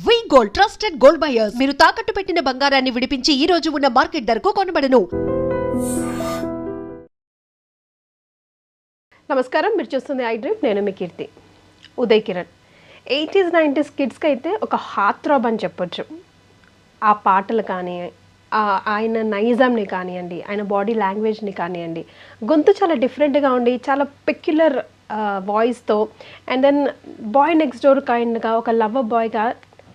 వి gold trusted gold buyers మీరు తాకట్టు పెట్టిన బంగారాన్ని విడిపించి ఈ రోజు ఉన్న మార్కెట్ ధరకు కొనబడను. నమస్కారం, మీరు చూస్తుంది ఐ డ్రీమ్. నేను మీ కీర్తి. ఉదయ్ కిరణ్ 80s 90s కిడ్స్కి అయితే ఒక హార్ట్ థ్రాబ్ అని చెప్పొచ్చు. ఆ పాటలు కానీ, ఆయన నైజాంని కానివ్వండి, ఆయన బాడీ లాంగ్వేజ్ని కానివ్వండి, గొంతు చాలా డిఫరెంట్గా ఉండి చాలా పెక్యులర్ వాయిస్తో, and then boy next door కైండ్గా ఒక లవర్ బాయ్గా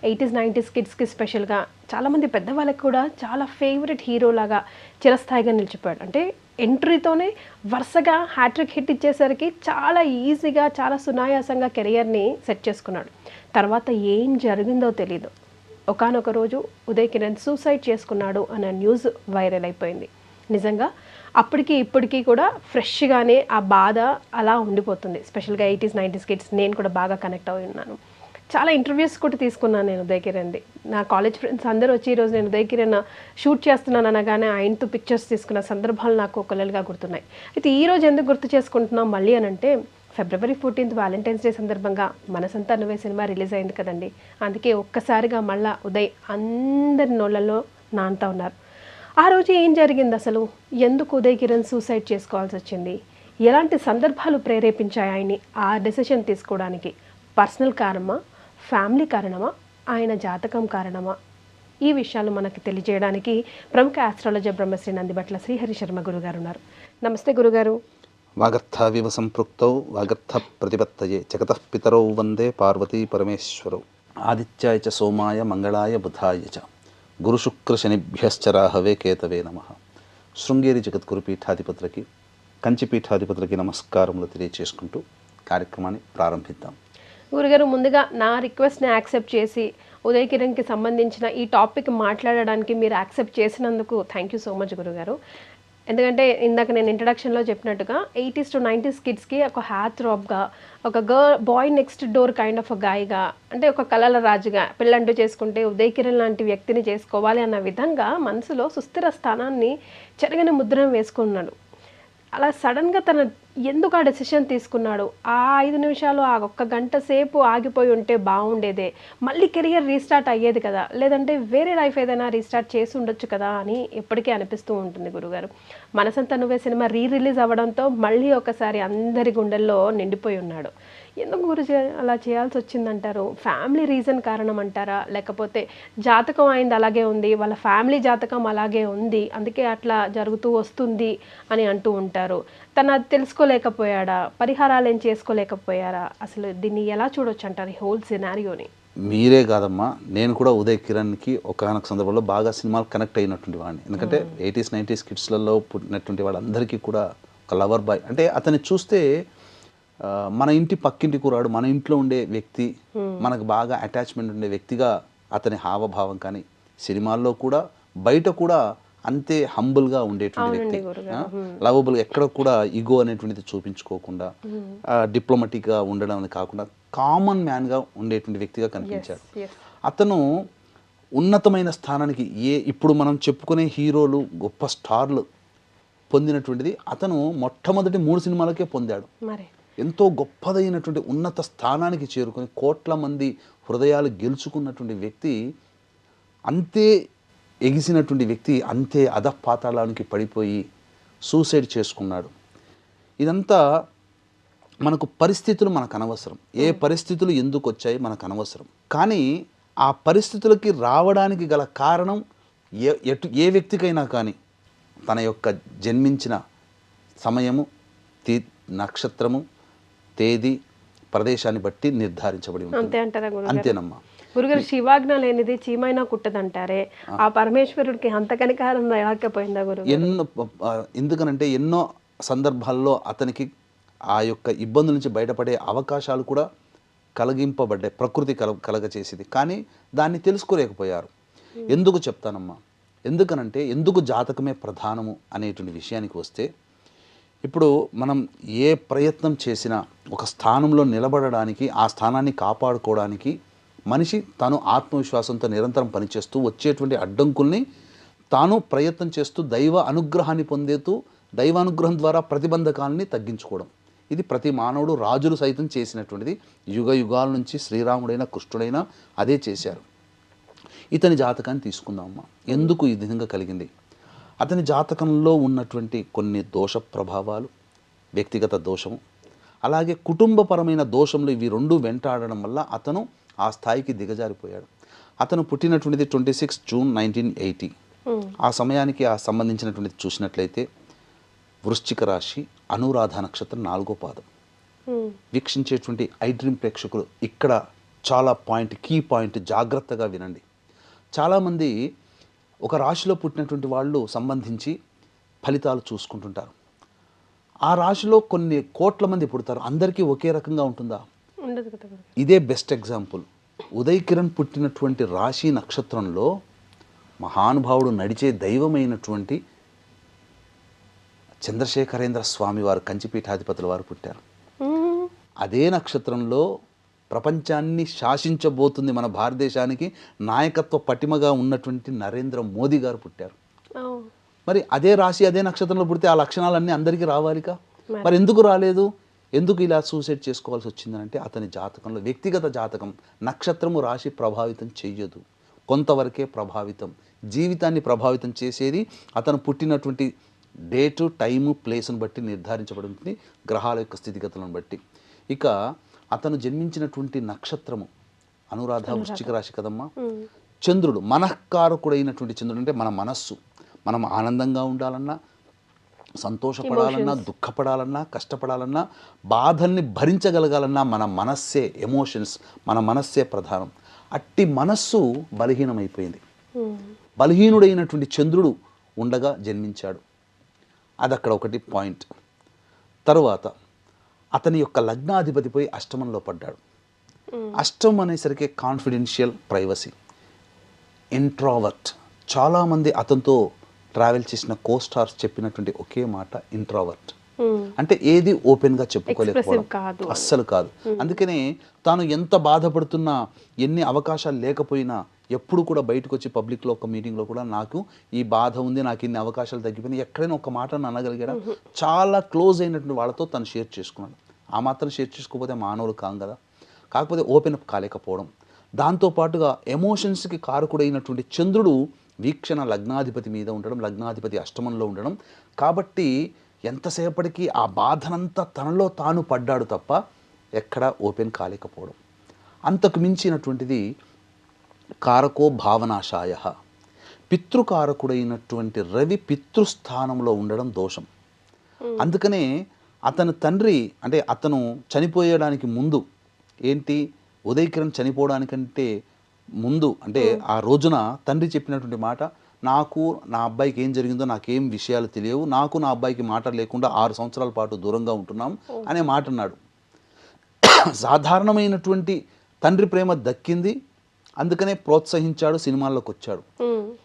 80s 90s కిడ్స్కి స్పెషల్గా చాలామంది పెద్దవాళ్ళకి కూడా చాలా ఫేవరెట్ హీరోలాగా చిరస్థాయిగా నిలిచిపోయాడు. అంటే ఎంట్రీతోనే వరుసగా హ్యాట్రిక్ హిట్ ఇచ్చేసరికి చాలా ఈజీగా, చాలా సునాయాసంగా కెరియర్ని సెట్ చేసుకున్నాడు. తర్వాత ఏం జరిగిందో తెలీదు. ఒకానొక రోజు ఉదయ్ కిరణ్ సూసైడ్ చేసుకున్నాడు అన్న న్యూస్ వైరల్ అయిపోయింది. నిజంగా అప్పటికి ఇప్పటికీ కూడా ఫ్రెష్గానే ఆ బాధ అలా ఉండిపోతుంది. స్పెషల్గా 80s 90s కిడ్స్ నేను కూడా బాగా కనెక్ట్ అయి ఉన్నాను. చాలా ఇంటర్వ్యూస్ కూడా తీసుకున్నాను నేను ఉదయ్ కిరణ్ది. నా కాలేజ్ ఫ్రెండ్స్ అందరూ వచ్చి ఈరోజు నేను ఉదయ్ కిరణ్ షూట్ చేస్తున్నాను అనగానే ఆయనతో పిక్చర్స్ తీసుకున్న సందర్భాలు నాకు ఒకళ్ళగా గుర్తున్నాయి. అయితే ఈరోజు ఎందుకు గుర్తు చేసుకుంటున్నాం మళ్ళీ అని అంటే, February 14th వ్యాలంటైన్స్ డే సందర్భంగా మనసంతా నువ్వే సినిమా రిలీజ్ అయింది కదండి. అందుకే ఒక్కసారిగా మళ్ళా ఉదయ్ అందరి నోళ్ళలో నానుతూ ఉన్నారు. ఆ రోజు ఏం జరిగింది అసలు? ఎందుకు ఉదయ్ కిరణ్ సూసైడ్ చేసుకోవాల్సి వచ్చింది? ఎలాంటి సందర్భాలు ప్రేరేపించాయి ఆయన్ని ఆ డెసిషన్ తీసుకోవడానికి? పర్సనల్ కారణమా, ఫ్యామిలీ కారణమా, ఆయన జాతకం కారణమా? ఈ విషయాలు మనకి తెలియజేయడానికి ప్రముఖ ఆస్ట్రాలజర్ బ్రహ్మశ్రీ నందిబట్ల శ్రీహరి శర్మ గురుగారు ఉన్నారు. నమస్తే గురుగారు. వాగర్థావివ సంపృక్తౌ వాగర్థ ప్రతిపత్తయే జగతః పితరౌ వందే పార్వతీ పరమేశ్వరౌ ఆదిత్యాయ చ సోమాయ మంగళాయ బుధాయ చ గురుశుక్ర శనిభ్యశ్చ రాహవే కేతవే నమః. శృంగేరి జగద్గురు పీఠాధిపతులకి, కంచి పీఠాధిపతులకి నమస్కారములు తెలియచేసుకుంటూ కార్యక్రమాన్ని ప్రారంభిద్దాం. గురుగారు, ముందుగా నా రిక్వెస్ట్ని యాక్సెప్ట్ చేసి ఉదయ్ కిరణ్కి సంబంధించిన ఈ టాపిక్ మాట్లాడడానికి మీరు యాక్సెప్ట్ చేసినందుకు థ్యాంక్ యూ సో మచ్ గురుగారు. ఎందుకంటే ఇందాక నేను ఇంట్రడక్షన్లో చెప్పినట్టుగా 80s to 90s కిడ్స్కి ఒక హార్ట్ థ్రాబ్గా, ఒక boy next door kind of గాయగా, అంటే ఒక కళల రాజుగా, పెళ్ళంటూ చేసుకుంటే ఉదయ్ కిరణ్ లాంటి వ్యక్తిని చేసుకోవాలి అన్న విధంగా మనసులో సుస్థిర స్థానాన్ని చెరగని ముద్రను వేసుకున్నాడు. అలా సడన్గా తన ఎందుకు ఆ డెసిషన్ తీసుకున్నాడు? ఆ 5 నిమిషాలు, ఆ ఒక్క గంట సేపు ఆగిపోయి ఉంటే బాగుండేదే, మళ్ళీ కెరియర్ రీస్టార్ట్ అయ్యేది కదా, లేదంటే వేరే లైఫ్ ఏదైనా రీస్టార్ట్ చేసి ఉండొచ్చు కదా అని ఎప్పటికీ అనిపిస్తూ ఉంటుంది గురుగారు. మనసంతా నువ్వే సినిమా రిలీజ్ అవ్వడంతో మళ్ళీ ఒకసారి అందరి గుండెల్లో నిండిపోయి ఉన్నాడు. ఎందుకు గురుజీ అలా చేయాల్సి వచ్చిందంటారు? ఫ్యామిలీ రీజన్ కారణం అంటారా, లేకపోతే జాతకం అయింది అలాగే ఉంది, వాళ్ళ ఫ్యామిలీ జాతకం అలాగే ఉంది, అందుకే అట్లా జరుగుతూ వస్తుంది అని అంటూ ఉంటారు. తను అది తెలుసుకోలేకపోయాడా? పరిహారాలు ఏం చేసుకోలేకపోయారా? అసలు దీన్ని ఎలా చూడొచ్చు అంటారు ఈ హోల్ సినారియోని? మీరే కాదమ్మా, నేను కూడా ఉదయ్ కిరణ్కి ఒకనొక సందర్భంలో బాగా సినిమాలు కనెక్ట్ అయినటువంటి వాడిని. ఎందుకంటే 80s 90s కిడ్స్లలో పుట్టినటువంటి వాళ్ళందరికీ కూడా ఒక లవర్ బాయ్ అంటే, అతన్ని చూస్తే మన ఇంటి పక్కింటి కురాడు, మన ఇంట్లో ఉండే వ్యక్తి, మనకు బాగా అటాచ్మెంట్ ఉండే వ్యక్తిగా అతని హావభావం కానీ, సినిమాల్లో కూడా బయట కూడా అంతే హంబుల్గా ఉండేటువంటి వ్యక్తి, లవబుల్, ఎక్కడ కూడా ఈగో అనేటువంటిది చూపించుకోకుండా డిప్లొమాటిక్గా ఉండడం అని కాకుండా కామన్ మ్యాన్గా ఉండేటువంటి వ్యక్తిగా కనిపించాడు. అతను ఉన్నతమైన స్థానానికి ఇప్పుడు మనం చెప్పుకునే హీరోలు, గొప్ప స్టార్లు పొందినటువంటిది అతను మొట్టమొదటి 3 సినిమాలకే పొందాడు. ఎంతో గొప్పదైనటువంటి ఉన్నత స్థానానికి చేరుకొని కోట్ల మంది హృదయాలు గెలుచుకున్నటువంటి వ్యక్తి, అంతే ఎగిసినటువంటి వ్యక్తి అంతే అధపాతాళానికి పడిపోయి సూసైడ్ చేసుకున్నాడు. ఇదంతా మనకు పరిస్థితులు మనకు అనవసరం, ఏ పరిస్థితులు ఎందుకు వచ్చాయి మనకు అనవసరం, కానీ ఆ పరిస్థితులకి రావడానికి గల కారణం ఏ వ్యక్తికైనా కానీ తన యొక్క జన్మించిన సమయము, నక్షత్రము, తేదీ, ప్రదేశాన్ని బట్టి నిర్ధారించబడి ఉంటుంది. అంతేనమ్మా గురుగారు. శివాజ్ఞ లేనిది చీమైనా కుట్టదంటారే, ఆ పరమేశ్వరుడికి అంత కనికారం రాకపోయిందా గురు? ఎందుకనంటే ఎన్నో సందర్భాల్లో అతనికి ఆ యొక్క ఇబ్బందుల నుంచి బయటపడే అవకాశాలు కూడా కలిగింపబడ్డాయి, ప్రకృతి కలగచేసింది, కానీ దాన్ని తెలుసుకోలేకపోయారు. ఎందుకు చెప్తానమ్మా, ఎందుకనంటే ఎందుకు జాతకమే ప్రధానము అనేటువంటి విషయానికి వస్తే, ఇప్పుడు మనం ఏ ప్రయత్నం చేసినా ఒక స్థానంలో నిలబడడానికి, ఆ స్థానాన్ని కాపాడుకోవడానికి మనిషి తాను ఆత్మవిశ్వాసంతో నిరంతరం పనిచేస్తూ వచ్చేటువంటి అడ్డంకుల్ని తాను ప్రయత్నం చేస్తూ దైవ అనుగ్రహాన్ని పొందేతూ దైవానుగ్రహం ద్వారా ప్రతిబంధకాలని తగ్గించుకోవడం. ఇది ప్రతి మానవుడు, రాజులు సైతం చేసినటువంటిది. యుగ యుగాల నుంచి శ్రీరాముడైనా కృష్ణుడైనా అదే చేశారు. ఇతని జాతకాన్ని తీసుకుందామమ్మా. ఎందుకు ఈ విధంగా కలిగింది? అతని జాతకంలో ఉన్నటువంటి కొన్ని దోష ప్రభావాలు, వ్యక్తిగత దోషము, అలాగే కుటుంబపరమైన దోషంలో ఇవి రెండు వెంటాడడం వల్ల అతను ఆ స్థాయికి దిగజారిపోయాడు. అతను పుట్టినటువంటిది 26 జూన్ 1980. ఆ సమయానికి ఆ సంబంధించినటువంటిది చూసినట్లయితే వృశ్చిక రాశి, అనురాధ నక్షత్రం 4వ పాదం. వీక్షించేటువంటి ఐ డ్రీమ్ ప్రేక్షకులు ఇక్కడ చాలా కీ పాయింట్ జాగ్రత్తగా వినండి. చాలామంది ఒక రాశిలో పుట్టినటువంటి వాళ్ళు సంబంధించి ఫలితాలు చూసుకుంటుంటారు. ఆ రాశిలో కొన్ని కోట్ల మంది పుడతారు, అందరికీ ఒకే రకంగా ఉంటుందా? ఉండదు కదా. ఇదే బెస్ట్ ఎగ్జాంపుల్. ఉదయ్ కిరణ్ పుట్టినటువంటి రాశి నక్షత్రంలో మహానుభావుడు, నడిచే దైవమైనటువంటి చంద్రశేఖరేంద్ర స్వామి వారు, కంచిపీఠాధిపతుల వారు పుట్టారు. అదే నక్షత్రంలో ప్రపంచాన్ని శాసించబోతుంది, మన భారతదేశానికి నాయకత్వ పటిమగా ఉన్నటువంటి నరేంద్ర మోదీ గారు పుట్టారు. మరి అదే రాశి అదే నక్షత్రంలో పుడితే ఆ లక్షణాలన్నీ అందరికీ రావాలిగా. మరి ఎందుకు రాలేదు? ఎందుకు ఇలా సూసైడ్ చేసుకోవాల్సి వచ్చిందంటే అతని జాతకంలో, వ్యక్తిగత జాతకం, నక్షత్రము రాశి ప్రభావితం చెయ్యదు, కొంతవరకే ప్రభావితం. జీవితాన్ని ప్రభావితం చేసేది అతను పుట్టినటువంటి డేటు, టైము, ప్లేస్ను బట్టి నిర్ధారించబడుతుంది, గ్రహాల యొక్క స్థితిగతులను బట్టి. ఇక అతను జన్మించినటువంటి నక్షత్రము అనురాధ, వృశ్చిక రాశి కదమ్మా. చంద్రుడు మనఃకారకుడైనటువంటి చంద్రుడు అంటే మన మనస్సు. మనం ఆనందంగా ఉండాలన్నా, సంతోషపడాలన్నా, దుఃఖపడాలన్నా, కష్టపడాలన్నా, బాధల్ని భరించగలగాలన్నా మన మనస్సే, ఎమోషన్స్, మన మనస్సే ప్రధానం. అట్టి మనస్సు బలహీనమైపోయింది. బలహీనుడైనటువంటి చంద్రుడు ఉండగా జన్మించాడు. అది అక్కడ ఒకటి పాయింట్. తరువాత అతని యొక్క లగ్నాధిపతి పోయి అష్టమంలో పడ్డాడు. అష్టం అనేసరికి కాన్ఫిడెన్షియల్, ప్రైవసీ, ఇంట్రావర్ట్. చాలామంది అతనితో ట్రావెల్ చేసిన కోస్టార్స్ చెప్పినటువంటి ఒకే మాట ఇంట్రావర్ట్. అంటే ఏది ఓపెన్గా చెప్పుకోలేకపోవడం, అస్సలు కాదు. అందుకనే తాను ఎంత బాధపడుతున్నా, ఎన్ని అవకాశాలు లేకపోయినా ఎప్పుడు కూడా బయటకు వచ్చి పబ్లిక్లో ఒక మీటింగ్లో కూడా నాకు ఈ బాధ ఉంది, నాకు ఇన్ని అవకాశాలు తగ్గిపోయినాయి, ఎక్కడైనా ఒక మాట అనగలిగాడా? చాలా క్లోజ్ అయినటువంటి వాళ్ళతో తను షేర్ చేసుకున్నాడు. ఆ మాత్రం షేర్ చేసుకోకపోతే మానవులు కాం కదా. కాకపోతే ఓపెన్ అప్ కాలేకపోవడం, దాంతోపాటుగా ఎమోషన్స్కి కారకుడైనటువంటి చంద్రుడు వీక్షణ లగ్నాధిపతి మీద ఉండడం, లగ్నాధిపతి అష్టమంలో ఉండడం, కాబట్టి ఎంతసేపటికి ఆ బాధనంతా తనలో తాను పడ్డాడు తప్ప ఎక్కడా ఓపెన్ కాలేకపోవడం. అంతకు మించినటువంటిది కారకో భావనాశాయ, పితృకారకుడైనటువంటి రవి పితృస్థానంలో ఉండడం దోషం. అందుకనే అతని తండ్రి, అంటే అతను చనిపోయడానికి ముందు, ఏంటి ఉదయ్ కిరణ్ చనిపోవడానికంటే ముందు, అంటే ఆ రోజున తండ్రి చెప్పినటువంటి మాట, నాకు నా అబ్బాయికి ఏం జరిగిందో నాకేం విషయాలు తెలియవు, నాకు నా అబ్బాయికి మాట లేకుండా 6 సంవత్సరాల పాటు దూరంగా ఉంటున్నాం అనే మాట అన్నాడు. సాధారణమైనటువంటి తండ్రి ప్రేమ దక్కింది, అందుకనే ప్రోత్సహించాడు, సినిమాల్లోకి వచ్చాడు.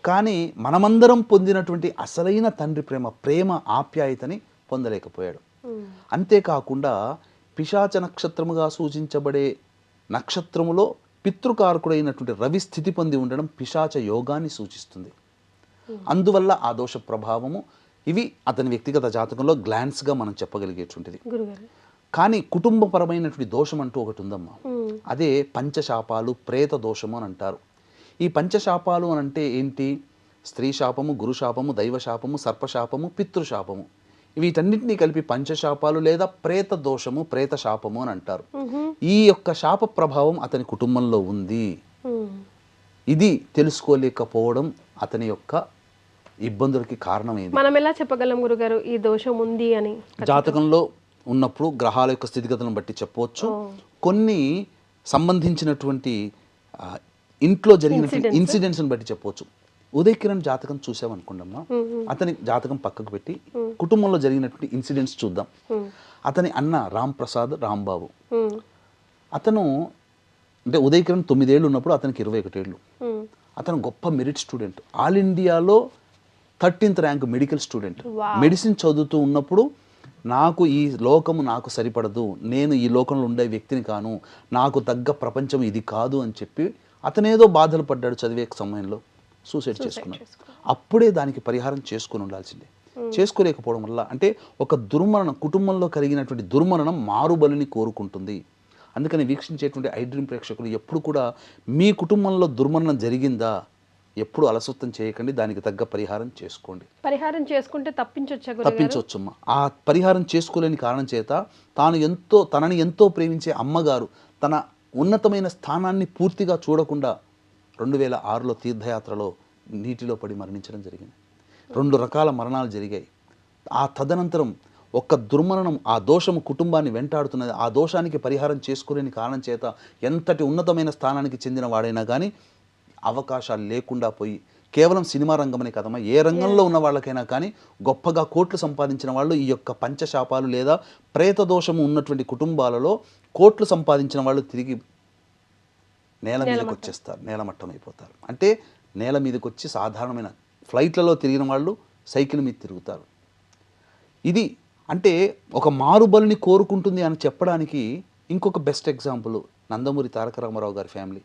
కానీ మనమందరం పొందినటువంటి అసలైన తండ్రి ప్రేమ ఆప్యాయతని పొందలేకపోయాడు. అంతేకాకుండా పిశాచ నక్షత్రముగా సూచించబడే నక్షత్రములో పితృకారకుడైనటువంటి రవి స్థితి పొంది ఉండడం పిశాచ యోగాన్ని సూచిస్తుంది. అందువల్ల ఆ దోష ప్రభావము, ఇవి అతని వ్యక్తిగత జాతకంలో గ్లాన్స్గా మనం చెప్పగలిగేటువంటిది. కానీ కుటుంబపరమైనటువంటి దోషం అంటూ ఒకటి ఉందమ్మా. అదే పంచశాపాలు, ప్రేత దోషము అని అంటారు. ఈ పంచశాపాలు అని అంటే ఏంటి? స్త్రీ శాపము, గురుశాపము, దైవశాపము, సర్పశాపము, పితృశాపము. వీటన్నిటినీ కలిపి పంచశాపాలు లేదా ప్రేత దోషము, ప్రేత శాపము అని అంటారు. ఈ యొక్క శాప ప్రభావం అతని కుటుంబంలో ఉంది. ఇది తెలుసుకోలేకపోవడం అతని యొక్క ఇబ్బందులకి కారణమైంది. మనం ఎలా చెప్పగలం గురుగారు ఈ దోషం ఉంది అని? జాతకంలో ఉన్నప్పుడు గ్రహాల యొక్క స్థితిగతులను బట్టి చెప్పవచ్చు. కొన్ని సంబంధించినటువంటి ఇంట్లో జరిగిన ఇన్సిడెంట్స్ని బట్టి చెప్పవచ్చు. ఉదయ్ కిరణ్ జాతకం చూసామనుకోండమ్మా, అతని జాతకం పక్కకు పెట్టి కుటుంబంలో జరిగినటువంటి ఇన్సిడెంట్స్ చూద్దాం. అతని అన్న రామ్ ప్రసాద్ రాంబాబు, అతను అంటే ఉదయ్ కిరణ్ 9 ఏళ్ళు ఉన్నప్పుడు అతనికి 21 ఏళ్ళు. అతను గొప్ప మెరిట్ స్టూడెంట్, ఆల్ ఇండియాలో 13th rank medical student. Medicine చదువుతూ ఉన్నప్పుడు నాకు ఈ లోకము నాకు సరిపడదు, నేను ఈ లోకంలో ఉండే వ్యక్తిని కాను, నాకు తగ్గ ప్రపంచం ఇది కాదు అని చెప్పి అతనేదో బాధలు పడ్డాడు చదివే సమయంలో, సూసైడ్ చేసుకున్నాడు. అప్పుడే దానికి పరిహారం చేసుకుని ఉండాల్సిందే. చేసుకోలేకపోవడం వల్ల, అంటే ఒక దుర్మరణం, కుటుంబంలో కలిగినటువంటి దుర్మరణం మారుబలిని కోరుకుంటుంది. అందుకని వీక్షించేటువంటి ఐ డ్రీమ్ ప్రేక్షకులు ఎప్పుడు కూడా మీ కుటుంబంలో దుర్మరణం జరిగిందా, ఎప్పుడు అలసత్వం చేయకండి, దానికి తగ్గ పరిహారం చేసుకోండి. పరిహారం చేసుకుంటే తప్పించొచ్చా గురుగారు? తప్పించవచ్చమ్మా. ఆ పరిహారం చేసుకోలేని కారణం చేత తనని ఎంతో ప్రేమించే అమ్మగారు తన ఉన్నతమైన స్థానాన్ని పూర్తిగా చూడకుండా 2006లో తీర్థయాత్రలో నీటిలో పడి మరణించడం జరిగింది. 2 రకాల మరణాలు జరిగాయి. ఆ తదనంతరం ఒక్క దుర్మరణం, ఆ దోషము కుటుంబాన్ని వెంటాడుతున్నది. ఆ దోషానికి పరిహారం చేసుకోలేని కారణం చేత ఎంతటి ఉన్నతమైన స్థానానికి చెందిన వాడైనా కానీ అవకాశాలు లేకుండా పోయి, కేవలం సినిమా రంగమనే కదమ్మా, ఏ రంగంలో ఉన్న వాళ్ళకైనా కానీ గొప్పగా కోట్లు సంపాదించిన వాళ్ళు ఈ యొక్క పంచశాపాలు లేదా ప్రేత దోషము ఉన్నటువంటి కుటుంబాలలో కోట్లు సంపాదించిన వాళ్ళు తిరిగి నేల మీదకి వచ్చేస్తారు, నేలమట్టం అయిపోతారు. అంటే నేల మీదకి వచ్చి సాధారణమైన ఫ్లైట్లలో తిరిగిన వాళ్ళు సైకిల్ మీద తిరుగుతారు. ఇది అంటే ఒక మారుబలిని కోరుకుంటుంది అని చెప్పడానికి ఇంకొక బెస్ట్ ఎగ్జాంపుల్ నందమూరి తారక రామారావు గారి ఫ్యామిలీ.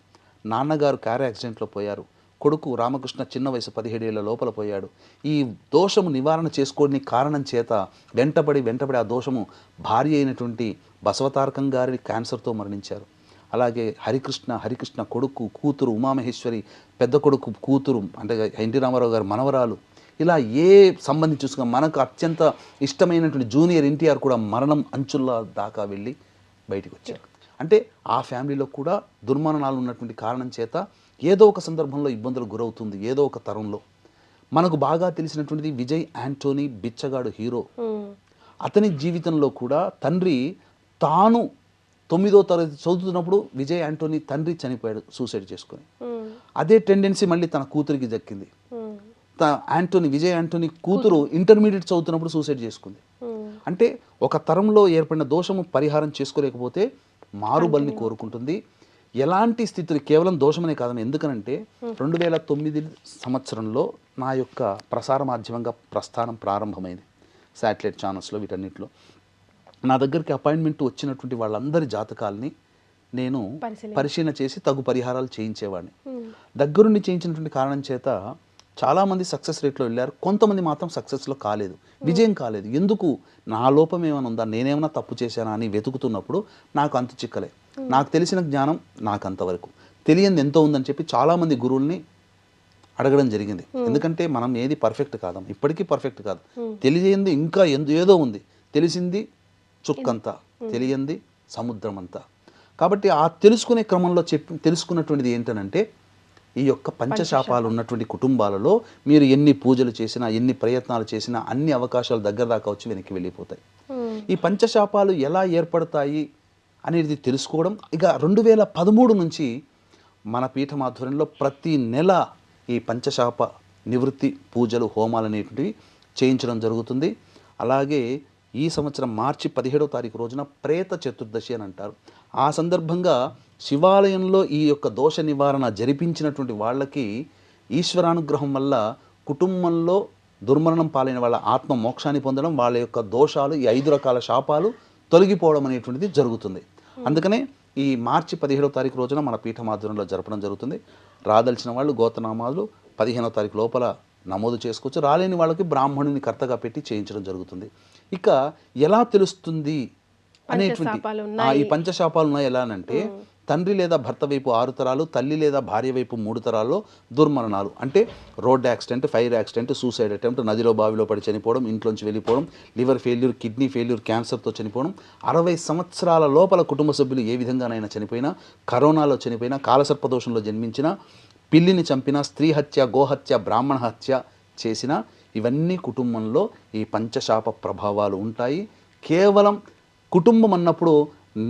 నాన్నగారు కారు యాక్సిడెంట్లో పోయారు, కొడుకు రామకృష్ణ చిన్న వయసు 17 ఏళ్ల లోపల పోయాడు. ఈ దోషము నివారణ చేసుకోని కారణం చేత వెంటబడి ఆ దోషము భార్య అయినటువంటి బసవతారకం గారి క్యాన్సర్తో మరణించారు. అలాగే హరికృష్ణ కొడుకు, కూతురు ఉమామహేశ్వరి, పెద్ద కొడుకు కూతురు అంటే ఎన్టీ రామారావు గారి మనవరాలు, ఇలా ఏ సంబంధించి చూసుకున్నా మనకు అత్యంత ఇష్టమైనటువంటి జూనియర్ ఎన్టీఆర్ కూడా మరణం అంచుల దాకా వెళ్ళి బయటికి వచ్చారు. అంటే ఆ ఫ్యామిలీలో కూడా దుర్మరణాలు ఉన్నటువంటి కారణం చేత ఏదో ఒక సందర్భంలో ఇబ్బందులు గురవుతుంది. ఏదో ఒక తరంలో మనకు బాగా తెలిసినటువంటిది విజయ్ యాంటోనీ బిచ్చగాడు హీరో. అతని జీవితంలో కూడా తండ్రి తాను 9వ తరగతి చదువుతున్నప్పుడు విజయ్ యాంటోనీ తండ్రి చనిపోయాడు సూసైడ్ చేసుకొని. అదే టెండెన్సీ మళ్ళీ తన కూతురికి దక్కింది. విజయ్ యాంటోనీ కూతురు ఇంటర్మీడియట్ చదువుతున్నప్పుడు సూసైడ్ చేసుకుంది. అంటే ఒక తరంలో ఏర్పడిన దోషము పరిహారం చేసుకోలేకపోతే మారుబలిని కోరుకుంటుంది. ఎలాంటి స్థితులు కేవలం దోషమనే కాదని, ఎందుకనంటే 2009 సంవత్సరంలో నా యొక్క ప్రసార మాధ్యమంగా ప్రస్థానం ప్రారంభమైంది. శాటిలైట్ ఛానల్స్లో వీటన్నిటిలో నా దగ్గరికి అపాయింట్మెంట్ వచ్చినటువంటి వాళ్ళందరి జాతకాలని నేను పరిశీలన చేసి తగు పరిహారాలు చేయించేవాడిని. దగ్గరుండి చేయించినటువంటి కారణం చేత చాలామంది సక్సెస్ రేట్లో వెళ్ళారు, కొంతమంది మాత్రం సక్సెస్లో కాలేదు, విజయం కాలేదు. ఎందుకు, నా లోపం ఏమైనా ఉందా, నేనేమైనా తప్పు చేశానా అని వెతుకుతున్నప్పుడు నాకు అంతు చిక్కలే. నాకు తెలిసిన జ్ఞానం నాకు అంతవరకు, తెలియంది ఎంతో ఉందని చెప్పి చాలామంది గురువుల్ని అడగడం జరిగింది. ఎందుకంటే మనం ఏది పర్ఫెక్ట్ కాదాం, ఇప్పటికీ పర్ఫెక్ట్ కాదు. తెలియంది ఇంకా ఏదో ఉంది, తెలిసింది చుక్కంతా, తెలియంది సముద్రం అంతా. కాబట్టి ఆ తెలుసుకునే క్రమంలో తెలుసుకున్నటువంటిది ఏంటనంటే, ఈ యొక్క పంచశాపాలు ఉన్నటువంటి కుటుంబాలలో మీరు ఎన్ని పూజలు చేసినా, ఎన్ని ప్రయత్నాలు చేసినా అన్ని అవకాశాలు దగ్గర దాకా వచ్చి వెనక్కి వెళ్ళిపోతాయి. ఈ పంచశాపాలు ఎలా ఏర్పడతాయి అనేది తెలుసుకోవడం. ఇక 2013 నుంచి మన పీఠం ఆధ్వర్యంలో ప్రతి నెల ఈ పంచశాప నివృత్తి పూజలు, హోమాలు అనేటువంటివి చేయించడం జరుగుతుంది. అలాగే ఈ సంవత్సరం మార్చి 17వ తారీఖు రోజున ప్రేత చతుర్దశి అని అంటారు. ఆ సందర్భంగా శివాలయంలో ఈ యొక్క దోష నివారణ జరిపించినటువంటి వాళ్ళకి ఈశ్వరానుగ్రహం వల్ల కుటుంబంలో దుర్మరణం పాలైన వాళ్ళ ఆత్మ మోక్షాన్ని పొందడం, వాళ్ళ యొక్క దోషాలు, ఈ 5 రకాల శాపాలు తొలగిపోవడం అనేటువంటిది జరుగుతుంది. అందుకనే ఈ మార్చి 17వ తారీఖు రోజున మన పీఠం ఆధ్వర్యంలో జరపడం జరుగుతుంది. రాదలిచిన వాళ్ళు గోత్రనామాలు 15వ తారీఖు లోపల నమోదు చేసుకోవచ్చు. రాలేని వాళ్ళకి బ్రాహ్మణుని కర్తగా పెట్టి చేయించడం జరుగుతుంది. ఇక ఎలా తెలుస్తుంది అనేటువంటి ఈ పంచశాపాలు ఉన్నాయి ఎలా అంటే, తండ్రి లేదా భర్త వైపు 6 తరాలు, తల్లి లేదా భార్య వైపు 3 తరాల్లో దుర్మరణాలు అంటే road accident, fire accident, suicide attempt, నదిలో బావిలో పడి చనిపోవడం, ఇంట్లోంచి వెళ్ళిపోవడం, లివర్ ఫెయిల్యూర్, కిడ్నీ ఫెయిల్యూర్, క్యాన్సర్తో చనిపోవడం, 60 సంవత్సరాల లోపల కుటుంబ సభ్యులు ఏ విధంగానైనా చనిపోయినా, కరోనాలో చనిపోయినా, కాలసర్పదోషంలో జన్మించిన, పిల్లిని చంపిన, స్త్రీ హత్య, గోహత్య, బ్రాహ్మణ హత్య చేసిన, ఇవన్నీ కుటుంబంలో ఈ పంచశాప ప్రభావాలు ఉంటాయి. కేవలం కుటుంబం అన్నప్పుడు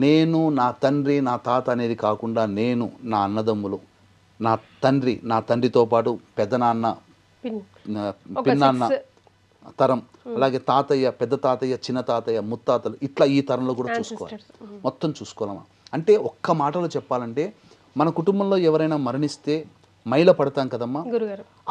నేను, నా తండ్రి, నా తాత అనేది కాకుండా నేను, నా అన్నదమ్ములు, నా తండ్రితో పాటు పెద్దనాన్న, పిన్నాన్న తరం, అలాగే తాతయ్య, పెద్ద తాతయ్య, చిన్న తాతయ్య, ముత్తాతలు, ఇట్లా ఈ తరంలో కూడా చూసుకోవాలి, మొత్తం చూసుకోవాలమ్మా. అంటే ఒక్క మాటలో చెప్పాలంటే, మన కుటుంబంలో ఎవరైనా మరణిస్తే మైల పడతాం కదమ్మా,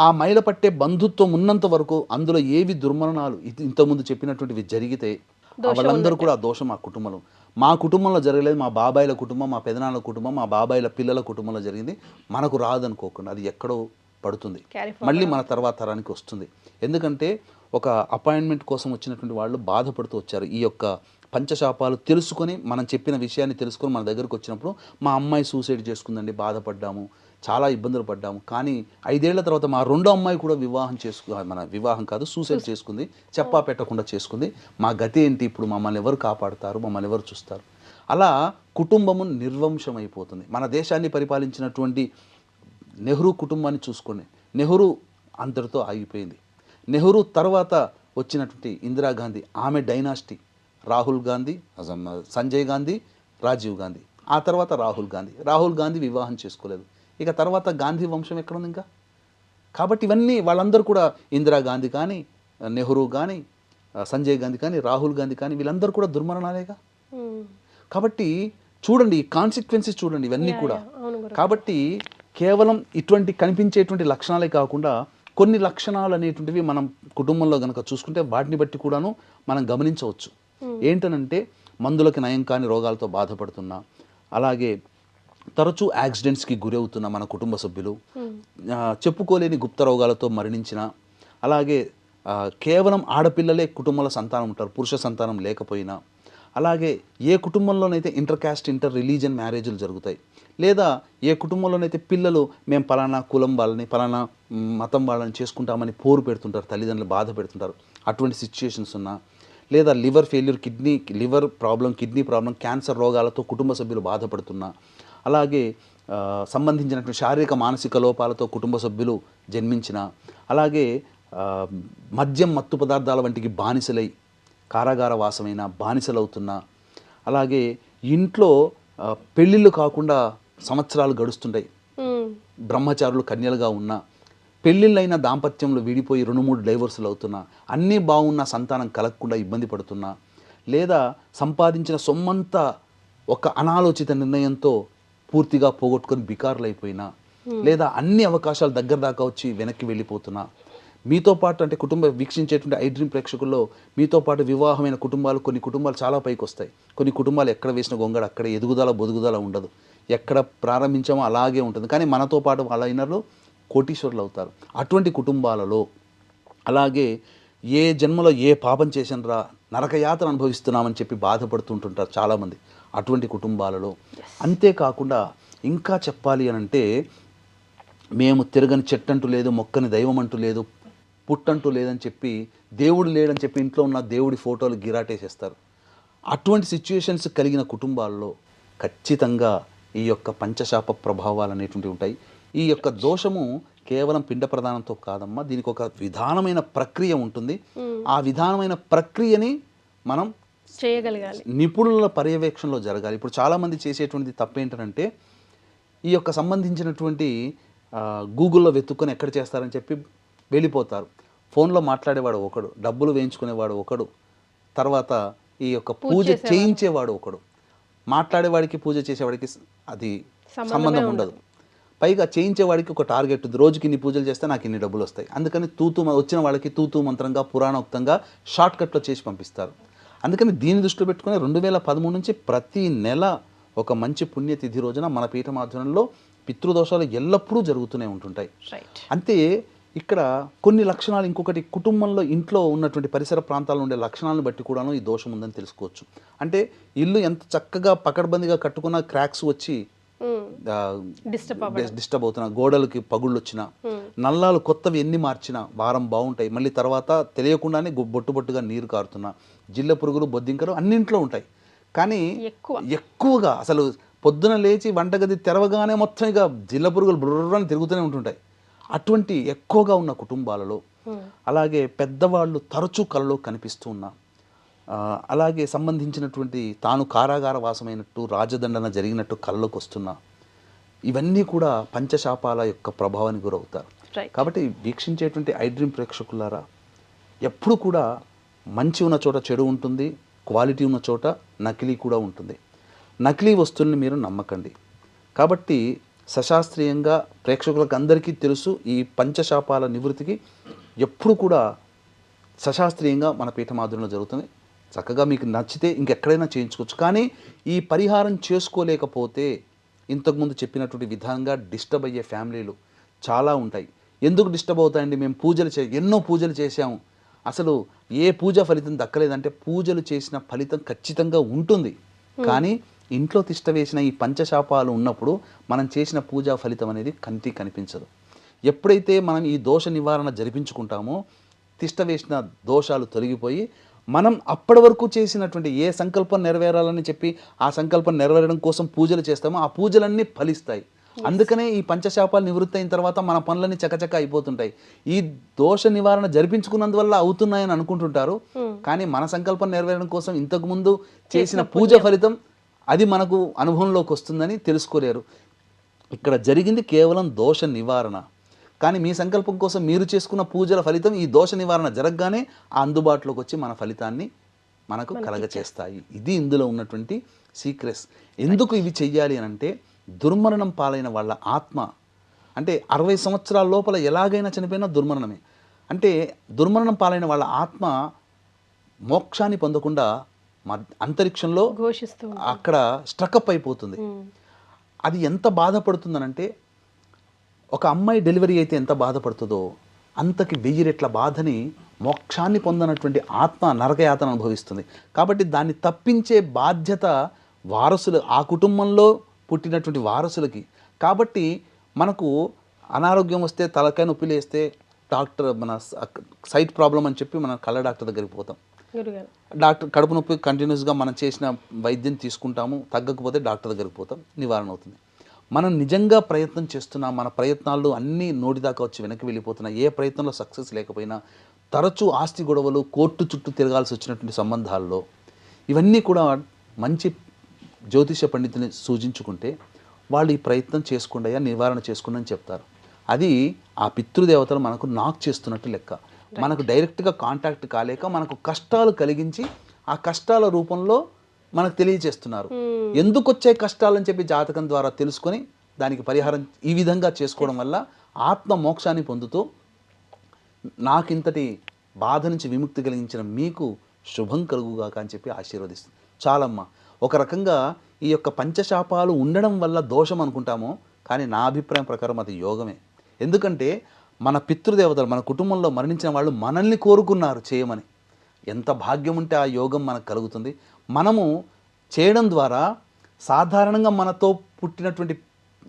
ఆ మైల పట్టే బంధుత్వం ఉన్నంత వరకు అందులో ఏవి దుర్మరణాలు ఇంతకుముందు చెప్పినటువంటివి జరిగితే వాళ్ళందరూ కూడా ఆ దోషం ఆ కుటుంబంలో, మా కుటుంబంలో జరగలేదు, మా బాబాయిల కుటుంబం, మా పెదనాన్నల కుటుంబం, మా బాబాయిల పిల్లల కుటుంబంలో జరిగింది, మనకు రాదనుకోకుండా అది ఎక్కడో పడుతుంది, మళ్ళీ మన తర్వాత తరానికి వస్తుంది. ఎందుకంటే ఒక అపాయింట్మెంట్ కోసం వచ్చినటువంటి వాళ్ళు బాధపడుతూ వచ్చారు. ఈ యొక్క పంచశాపాలు తెలుసుకొని, మనం చెప్పిన విషయాన్ని తెలుసుకొని మన దగ్గరకు వచ్చినప్పుడు, మా అమ్మాయి సూసైడ్ చేసుకుందండి, బాధపడ్డాము, చాలా ఇబ్బందులు పడ్డాము. కానీ 5 ఏళ్ల తర్వాత మా రెండో అమ్మాయి కూడా వివాహం కాదు, సూసైడ్ చేసుకుంది, చెప్పా పెట్టకుండా చేసుకుంది. మా గతి ఏంటి ఇప్పుడు? మమ్మల్ని ఎవరు కాపాడుతారు, మమ్మల్ని ఎవరు చూస్తారు? అలా కుటుంబము నిర్వంశం అయిపోతుంది. మన దేశాన్ని పరిపాలించినటువంటి నెహ్రూ కుటుంబాన్ని చూసుకోండి, నెహ్రూ అంతటితో ఆగిపోయింది. నెహ్రూ తర్వాత వచ్చినటువంటి ఇందిరాగాంధీ, ఆమె డైనాసిటీ, రాహుల్ గాంధీ, సంజయ్ గాంధీ, రాజీవ్ గాంధీ, ఆ తర్వాత రాహుల్ గాంధీ వివాహం చేసుకోలేదు. ఇక తర్వాత గాంధీ వంశం ఎక్కడుంది ఇంకా? కాబట్టి ఇవన్నీ వాళ్ళందరూ కూడా ఇందిరాగాంధీ కానీ, నెహ్రూ కానీ, సంజయ్ గాంధీ కానీ, రాహుల్ గాంధీ కానీ, వీళ్ళందరూ కూడా దుర్మరణాలేగా. కాబట్టి చూడండి, ఈ కాన్సిక్వెన్సెస్ చూడండి ఇవన్నీ కూడా. కాబట్టి కేవలం ఇటువంటి కనిపించేటువంటి లక్షణాలే కాకుండా కొన్ని లక్షణాలు అనేటువంటివి మనం కుటుంబంలో కనుక చూసుకుంటే వాటిని బట్టి కూడాను మనం గమనించవచ్చు. ఏంటనంటే మందులకి నయం కాని రోగాలతో బాధపడుతున్నా, అలాగే తరచూ యాక్సిడెంట్స్కి గురవుతున్న మన కుటుంబ సభ్యులు, చెప్పుకోలేని గుప్త రోగాలతో మరణించిన, అలాగే కేవలం ఆడపిల్లలే కుటుంబంలో సంతానం ఉంటారు, పురుష సంతానం లేకపోయినా, అలాగే ఏ కుటుంబంలోనైతే ఇంటర్ క్యాస్ట్ ఇంటర్ రిలీజియన్ మ్యారేజ్లు జరుగుతాయి, లేదా ఏ కుటుంబంలోనైతే పిల్లలు మేము పలానా కులం వాళ్ళని పలానా మతం వాళ్ళని చేసుకుంటామని పోరు పెడుతుంటారు, తల్లిదండ్రులు బాధ పెడుతుంటారు, అటువంటి సిచ్యుయేషన్స్ ఉన్నా, లేదా liver failure, liver problem, kidney problem, cancer రోగాలతో కుటుంబ సభ్యులు బాధపడుతున్నా, అలాగే సంబంధించినటువంటి శారీరక మానసిక లోపాలతో కుటుంబ సభ్యులు జన్మించిన, అలాగే మద్యం మత్తు పదార్థాల వంటికి బానిసలై కారాగార వాసమైన బానిసలవుతున్నా, అలాగే ఇంట్లో పెళ్ళిళ్ళు కాకుండా సంవత్సరాలు గడుస్తుంటాయి, బ్రహ్మచారులు కన్యలుగా ఉన్నా, పెళ్ళిళ్ళైన దాంపత్యంలో విడిపోయి 2-3 డైవర్సులు అవుతున్నా, అన్నీ బాగున్న సంతానం కలగకుండా ఇబ్బంది పడుతున్నా, లేదా సంపాదించిన సొమ్మంతా ఒక అనాలోచిత నిర్ణయంతో పూర్తిగా పోగొట్టుకొని బికారులు అయిపోయినా, లేదా అన్ని అవకాశాలు దగ్గర దాకా వచ్చి వెనక్కి వెళ్ళిపోతున్నా, మీతో పాటు అంటే వీక్షించేటువంటి ఐ డ్రీమ్ ప్రేక్షకుల్లో మీతో పాటు వివాహమైన కుటుంబాలు, కొన్ని కుటుంబాలు చాలా పైకి వస్తాయి, కొన్ని కుటుంబాలు ఎక్కడ వేసిన గొంగడ అక్కడ ఎదుగుదల బొదుగుదల ఉండదు, ఎక్కడ ప్రారంభించామో అలాగే ఉంటుంది. కానీ మనతో పాటు వాళ్ళ అయినర్లు కోటీశ్వరులు అవుతారు. అటువంటి కుటుంబాలలో, అలాగే ఏ జన్మలో ఏ పాపం చేసినరా నరకయాతన అనుభవిస్తున్నామని చెప్పి బాధపడుతుంటుంటారు చాలామంది, అటువంటి కుటుంబాలలో. అంతేకాకుండా ఇంకా చెప్పాలి అని అంటే, మేము తిరగని చెట్టంటూ లేదు, మొక్కని దైవం అంటూ లేదు, పుట్టంటూ లేదని చెప్పి, దేవుడు లేడని చెప్పి ఇంట్లో ఉన్న దేవుడి ఫోటోలు గిరాటేసేస్తారు. అటువంటి సిచ్యుయేషన్స్ కలిగిన కుటుంబాల్లో ఖచ్చితంగా ఈ యొక్క పంచశాప ప్రభావాలు అనేటువంటివి ఉంటాయి. ఈ యొక్క దోషము కేవలం పిండ ప్రదానంతో కాదమ్మా, దీనికి ఒక విధానమైన ప్రక్రియ ఉంటుంది. ఆ విధానమైన ప్రక్రియని మనం చేయగలగాలి, నిపుణుల పర్యవేక్షణలో జరగాలి. ఇప్పుడు చాలామంది చేసేటువంటి తప్పేంటంటే, ఈ యొక్క సంబంధించినటువంటి గూగుల్లో వెతుక్కొని ఎక్కడ చేస్తారని చెప్పి వెళ్ళిపోతారు. ఫోన్లో మాట్లాడేవాడు ఒకడు, డబ్బులు వేయించుకునేవాడు ఒకడు, తర్వాత ఈ యొక్క పూజ చేయించేవాడు ఒకడు. మాట్లాడేవాడికి పూజ చేసేవాడికి అది సంబంధం ఉండదు. పైగా చేయించేవాడికి ఒక టార్గెట్ ఉంది, రోజుకి ఇన్ని పూజలు చేస్తే నాకు ఇన్ని డబ్బులు వస్తాయి. అందుకని వచ్చిన వాళ్ళకి తూతూ మంత్రంగా పురాణోక్తంగా షార్ట్కట్లో చేసి పంపిస్తారు. అందుకని దీన్ని దృష్టిలో పెట్టుకుని 2013 నుంచి ప్రతి నెల ఒక మంచి పుణ్యతిథి రోజున మన పీఠం ఆధ్వర్యంలో పితృదోషాలు ఎల్లప్పుడూ జరుగుతూనే ఉంటుంటాయి. అంతే ఇక్కడ కొన్ని లక్షణాలు, ఇంకొకటి కుటుంబంలో ఇంట్లో ఉన్నటువంటి పరిసర ప్రాంతాల్లో ఉండే లక్షణాలను బట్టి కూడాను ఈ దోషం ఉందని తెలుసుకోవచ్చు. అంటే ఇల్లు ఎంత చక్కగా పకడ్బందీగా కట్టుకున్న క్రాక్స్ వచ్చి డిస్టర్బ్ అవుతున్నా, గోడలకి పగుళ్ళు వచ్చినా, నల్లాలు కొత్తవి ఎన్ని మార్చినా వారం బాగుంటాయి, మళ్ళీ తర్వాత తెలియకుండానే బొట్టుగా నీరు కారుతున్నా, జిల్ల పురుగులు బొద్దింకలు అన్నింట్లో ఉంటాయి. కానీ ఎక్కువగా అసలు పొద్దున లేచి వంటగది తెరవగానే మొత్తం ఇక జిల్ల పురుగులు బుర్రని తిరుగుతూనే ఉంటుంటాయి. అటువంటి ఎక్కువగా ఉన్న కుటుంబాలలో, అలాగే పెద్దవాళ్ళు తరచూ కలలో కనిపిస్తూ ఉన్నా, అలాగే సంబంధించినటువంటి తాను కారాగార వాసమైనట్టు రాజదండన జరిగినట్టు కళ్ళలోకి వస్తున్నా, ఇవన్నీ కూడా పంచశాపాల యొక్క ప్రభావానికి గురవుతారు. కాబట్టి వీక్షించేటువంటి ఐ డ్రీమ్ ప్రేక్షకులారా, ఎప్పుడు కూడా మంచి ఉన్న చోట చెడు ఉంటుంది, క్వాలిటీ ఉన్న చోట నకిలీ కూడా ఉంటుంది. నకిలీ వస్తువుల్ని మీరు నమ్మకండి. కాబట్టి సశాస్త్రీయంగా ప్రేక్షకులకు అందరికీ తెలుసు, ఈ పంచశాపాల నివృత్తికి ఎప్పుడు కూడా సశాస్త్రీయంగా మన పీఠమాధుర్యంలో జరుగుతుంది. చక్కగా మీకు నచ్చితే ఇంకెక్కడైనా చేయించుకోవచ్చు. కానీ ఈ పరిహారం చేసుకోలేకపోతే ఇంతకుముందు చెప్పినటువంటి విధంగా డిస్టర్బ్ అయ్యే ఫ్యామిలీలు చాలా ఉంటాయి. ఎందుకు డిస్టర్బ్ అవుతాయండి? మేము ఎన్నో పూజలు చేసాము, అసలు ఏ పూజ ఫలితం దక్కలేదంటే, పూజలు చేసిన ఫలితం ఖచ్చితంగా ఉంటుంది, కానీ ఇంట్లో తిష్ట వేసిన ఈ పంచశాపాలు ఉన్నప్పుడు మనం చేసిన పూజా ఫలితం అనేది కంటికి కనిపించదు. ఎప్పుడైతే మనం ఈ దోష నివారణ జరిపించుకుంటామో తిష్ట వేసిన దోషాలు తొలగిపోయి మనం అప్పటి వరకు చేసినటువంటి ఏ సంకల్పం నెరవేరాలని చెప్పి ఆ సంకల్పం నెరవేరడం కోసం పూజలు చేస్తామో ఆ పూజలన్నీ ఫలిస్తాయి. అందుకనే ఈ పంచశాపాలు నివృత్తి అయిన తర్వాత మన పనులన్నీ చకచక అయిపోతుంటాయి. ఈ దోష నివారణ జరిపించుకున్నందువల్ల అవుతున్నాయని అనుకుంటుంటారు, కానీ మన సంకల్పం నెరవేరడం కోసం ఇంతకుముందు చేసిన పూజ ఫలితం అది మనకు అనుభవంలోకి వస్తుందని తెలుసుకోలేరు. ఇక్కడ జరిగింది కేవలం దోష నివారణ, కానీ మీ సంకల్పం కోసం మీరు చేసుకున్న పూజల ఫలితం ఈ దోష నివారణ జరగగానే ఆ అందుబాటులోకి వచ్చి మన ఫలితాన్ని మనకు కలగచేస్తాయి. ఇది ఇందులో ఉన్నటువంటి సీక్రెట్స్. ఎందుకు ఇవి చెయ్యాలి అని అంటే దుర్మరణం పాలైన వాళ్ళ ఆత్మ అంటే 60 సంవత్సరాల లోపల ఎలాగైనా చనిపోయినా దుర్మరణమే. అంటే దుర్మరణం పాలైన వాళ్ళ ఆత్మ మోక్షాన్ని పొందకుండా అంతరిక్షంలో అక్కడ స్ట్రక్అప్ అయిపోతుంది. అది ఎంత బాధపడుతుందనంటే ఒక అమ్మాయి డెలివరీ అయితే ఎంత బాధపడుతుందో అంతకి 1000 రెట్ల బాధని మోక్షాన్ని పొందనటువంటి ఆత్మ నరకయాతన అనుభవిస్తుంది. కాబట్టి దాన్ని తప్పించే బాధ్యత వారసులు, ఆ కుటుంబంలో పుట్టినటువంటి వారసులకి. కాబట్టి మనకు అనారోగ్యం వస్తే తలకాయ నొప్పి లేస్తే డాక్టర్ మన సైట్ ప్రాబ్లం అని చెప్పి మనం కళ్ళ డాక్టర్ దగ్గరికి పోతాం. డాక్టర్ కడుపు నొప్పి కంటిన్యూస్గా మనం చేసిన వైద్యం తీసుకుంటాము, తగ్గకపోతే డాక్టర్ దగ్గరికి పోతాం, నివారణ అవుతుంది. మనం నిజంగా ప్రయత్నం చేస్తున్నాం, మన ప్రయత్నాలు అన్నీ నోటిదాకా వచ్చి వెనక్కి వెళ్ళిపోతున్నా, ఏ ప్రయత్నంలో సక్సెస్ లేకపోయినా తరచూ ఆస్తి గొడవలు, కోర్టు చుట్టూ తిరగాల్సి వచ్చినటువంటి సంబంధాల్లో ఇవన్నీ కూడా మంచి జ్యోతిష పండితుని సూచించుకుంటే వాళ్ళు ఈ ప్రయత్నం చేసుకోండి, నివారణ చేసుకోండి అని చెప్తారు. అది ఆ పితృదేవతలు మనకు నాక్ చేస్తున్నట్టు లెక్క. మనకు డైరెక్ట్గా కాంటాక్ట్ కాలేక మనకు కష్టాలు కలిగించి ఆ కష్టాల రూపంలో మనకు తెలియజేస్తున్నారు. ఎందుకు వచ్చే కష్టాలని చెప్పి జాతకం ద్వారా తెలుసుకొని దానికి పరిహారం ఈ విధంగా చేసుకోవడం వల్ల ఆత్మ మోక్షాన్ని పొందుతూ నాకింతటి బాధ నుంచి విముక్తి కలిగించిన మీకు శుభం కలుగుగాక అని చెప్పి ఆశీర్వదిస్తుంది. చాలమ్మా, ఒక రకంగా ఈ యొక్క పంచశాపాలు ఉండడం వల్ల దోషం అనుకుంటామో, కానీ నా అభిప్రాయం ప్రకారం అది యోగమే. ఎందుకంటే మన పితృదేవతలు మన కుటుంబంలో మరణించిన వాళ్ళు మనల్ని కోరుకున్నారు చేయమని. ఎంత భాగ్యం ఉంటే ఆ యోగం మనకు కలుగుతుంది. మనము చేయడం ద్వారా సాధారణంగా మనతో పుట్టినటువంటి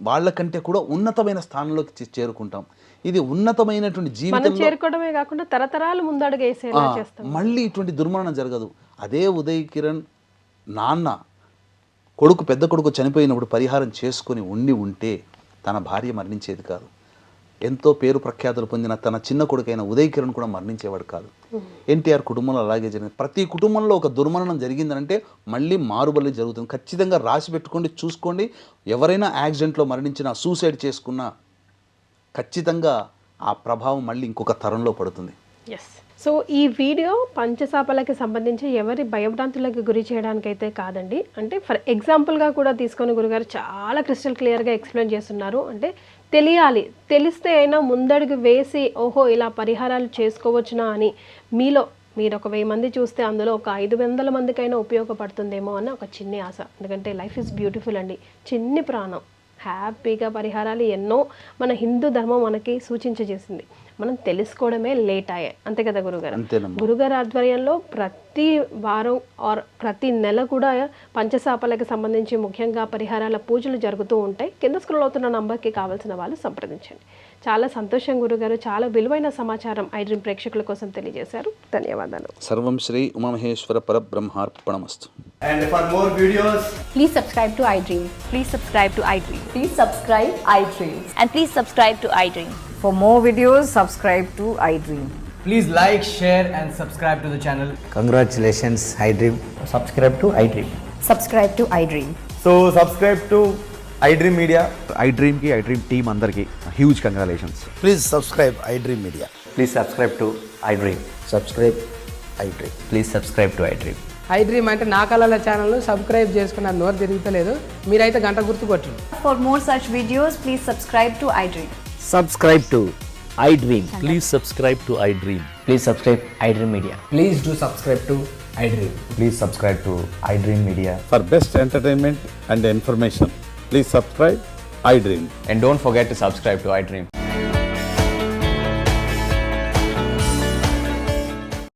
వాళ్ళకంటే కూడా ఉన్నతమైన స్థానంలోకి చేరుకుంటాం. ఇది ఉన్నతమైనటువంటి జీవితం చేరుకోవడమే కాకుండా తరతరాలు ముందడుగేసేలా చేస్తాం. మళ్ళీ ఇటువంటి దుర్మరణం జరగదు. అదే ఉదయ్ కిరణ్ నాన్న కొడుకు, పెద్ద కొడుకు చనిపోయినప్పుడు పరిహారం చేసుకొని ఉంటే తన భార్య మరణించేది కాదు. ఎంతో పేరు ప్రఖ్యాతులు పొందిన తన చిన్న కొడుకైన ఉదయ్ కిరణ్ కూడా మరణించేవాడు కాదు. ఎన్టీఆర్ కుటుంబంలో అలాగే జరిగింది. ప్రతి కుటుంబంలో ఒక దుర్మరణం జరిగిందంటే మళ్ళీ మారుబల్లి జరుగుతుంది. ఖచ్చితంగా రాసి పెట్టుకోండి, చూసుకోండి. ఎవరైనా యాక్సిడెంట్లో మరణించినా, సూసైడ్ చేసుకున్నా ఖచ్చితంగా ఆ ప్రభావం మళ్ళీ ఇంకొక తరంలో పడుతుంది. సో ఈ వీడియో పంచశాపాలకి సంబంధించి ఎవరి భయభ్రాంతులకు గురి చేయడానికైతే కాదండి. అంటే ఫర్ ఎగ్జాంపుల్గా కూడా తీసుకొని గురుగారు చాలా క్రిస్టల్ క్లియర్గా ఎక్స్ప్లెయిన్ చేస్తున్నారు. అంటే తెలియాలి, తెలిస్తే అయినా ముందడుగు వేసి ఓహో ఇలా పరిహారాలు చేసుకోవచ్చునా అని మీరు ఒక 1000 మంది చూస్తే అందులో ఒక 500 మందికైనా ఉపయోగపడుతుందేమో అని ఒక చిన్ని ఆశ. ఎందుకంటే లైఫ్ ఈజ్ బ్యూటిఫుల్ అండి. చిన్ని ప్రాణం, హ్యాపీగా పరిహారాలు ఎన్నో మన హిందూ ధర్మం మనకి సూచించజేసింది. మనం తెలుసుకోవడమే లేట్ అయ్యాయి, అంతే కదా గురుగారు? గురుగారు ఆధ్వర్యంలో ప్రతి వారం ఆర్ ప్రతి నెల కూడా పంచశాపాలకు సంబంధించి ముఖ్యంగా పరిహారాల పూజలు జరుగుతూ ఉంటాయి. కింద స్క్రోల్ అవుతున్న నంబర్కి కావాల్సిన వాళ్ళు సంప్రదించండి. చాలా సంతోషం గురుగారు, చాలా విలువైన సమాచారం ఐడ్రీమ్ ప్రేక్షకుల కోసం తెలియజేశారు. ధన్యవాదాలు. సర్వం Shri Umamaheshwara పరబ్రహ్మార్పణమస్తు. And for more videos, please subscribe to iDream. Please subscribe to iDream. Please subscribe iDream. And please subscribe to iDream. For more videos, subscribe to iDream. please like, share and subscribe to the channel. Congratulations, iDream. Subscribe to iDream. Subscribe to iDream. So subscribe to iDream Media. iDream ki iDream team andarki huge congratulations. Please subscribe iDream Media. Please subscribe to iDream. Subscribe iDream. Please subscribe to iDream. iDream అంటే నా కళల channel subscribe చేసుకున్న నోరు తిరుగుతలేదు, మీరైతే గంట గుర్తు కొట్టండి. For more such videos, please subscribe to iDream. Subscribe to iDream. Please subscribe to iDream. Please subscribe iDream Media. Please do subscribe to iDream. Please subscribe to iDream Media. For best entertainment and information, please subscribe iDream. And don't forget to subscribe to iDream.